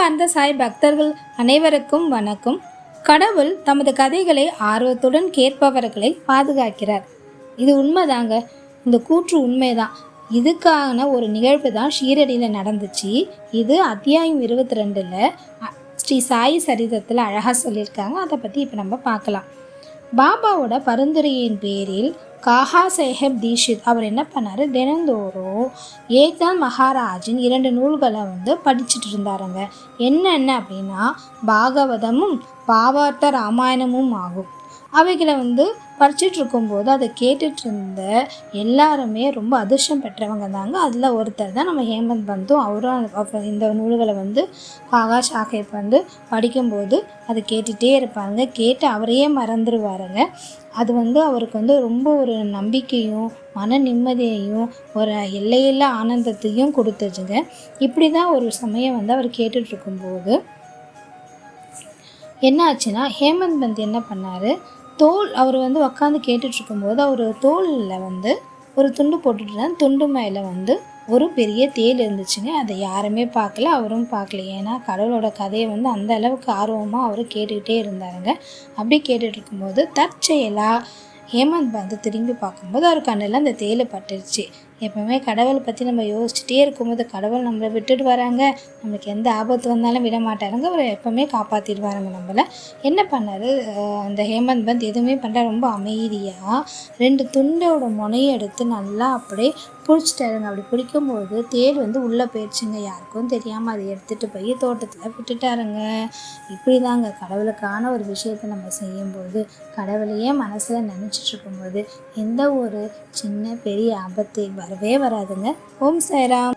அன்பார்ந்த சாய் பக்தர்கள் அனைவருக்கும் வணக்கம். கடவுள் தமது கதைகளை ஆர்வத்துடன் கேட்பவர்களை பாதுகாக்கிறார். இது உண்மைதாங்க. இந்த கூற்று உண்மைதான். இதுக்கான ஒரு நிகழ்வு தான் ஷீரடியில் நடந்துச்சு. இது அத்தியாயம் 22ல் ஸ்ரீ சாயி சரிதத்தில் அழகாக சொல்லியிருக்காங்க. அதை பற்றி இப்போ நம்ம பார்க்கலாம். பாபாவோட பரிந்துரையின் பேரில் காஹா சாஹேப் தீஷித் அவர் என்ன பண்ணார், தினந்தோறும் ஏக்நாத் மகாராஜின் 2 நூல்களை படிச்சுட்டு இருந்தாருங்க. என்னென்ன அப்படின்னா பாகவதமும் பாவார்த்த ராமாயணமும் ஆகும். அவைகளை படிச்சுட்டு இருக்கும்போது அதை கேட்டுட்டு இருந்த எல்லாருமே ரொம்ப அதிர்ஷ்டம் பெற்றவங்க தாங்க. அதில் ஒருத்தர் தான் நம்ம ஹேமந்த் பந்தும். அவரும் இந்த நூல்களை காகா சாஹேப் படிக்கும்போது அதை கேட்டுகிட்டே இருப்பாங்க. கேட்டு அவரையே மறந்துடுவாருங்க. அது அவருக்கு ரொம்ப ஒரு நம்பிக்கையும் மன நிம்மதியையும் ஒரு எல்லையில்லா ஆனந்தத்தையும் கொடுத்துச்சுங்க. இப்படி தான் ஒரு சமயம் அவர் கேட்டுட்ருக்கும்போது என்ன ஆச்சுன்னா, ஹேமந்த் பந்த் என்ன பண்ணார், அவர் உக்காந்து கேட்டுட்ருக்கும்போது அவர் தோலில் ஒரு துண்டு போட்டுட்டு துண்டு மேலே ஒரு பெரிய தேள் இருந்துச்சுங்க. அதை யாருமே பார்க்கல, அவரும் பார்க்கல. ஏன்னா கடவுளோட கதையை அந்த அளவுக்கு ஆர்வமாக அவர் கேட்டுக்கிட்டே இருந்தாருங்க. அப்படி கேட்டுட்டு இருக்கும்போது தற்செயலாக ஹேமந்த் பந்த் திரும்பி பார்க்கும்போது அவர் கண்ணில் அந்த தேள் பட்டுருச்சு. எப்போவுமே கடவுளை பற்றி நம்ம யோசிச்சுட்டே இருக்கும்போது கடவுள் நம்மளை விட்டுட்டு வராங்க, நம்மளுக்கு எந்த ஆபத்து வந்தாலும் விட மாட்டாருங்க. அவர் எப்போவுமே காப்பாற்றிடுவாருங்க நம்மளை. என்ன பண்ணார் அந்த ஹேமந்த் பந்த், எதுவுமே பண்ண ரொம்ப அமைதியாக 2 துண்டோட முனையை எடுத்து நல்லா அப்படியே பிடிச்சிட்டாருங்க. அப்படி பிடிக்கும்போது தேள் உள்ளே போயிடுச்சுங்க. யாருக்கும் தெரியாமல் அதை எடுத்துகிட்டு போய் தோட்டத்தில் விட்டுட்டாருங்க. இப்படி தாங்க கடவுளுக்கான ஒரு விஷயத்தை நம்ம செய்யும்போது, கடவுளையே மனசில் நினச்சிட்டு இருக்கும்போது எந்த ஒரு சின்ன பெரிய ஆபத்து வரவே வராதுங்க. ஓம் சாய்ராம்.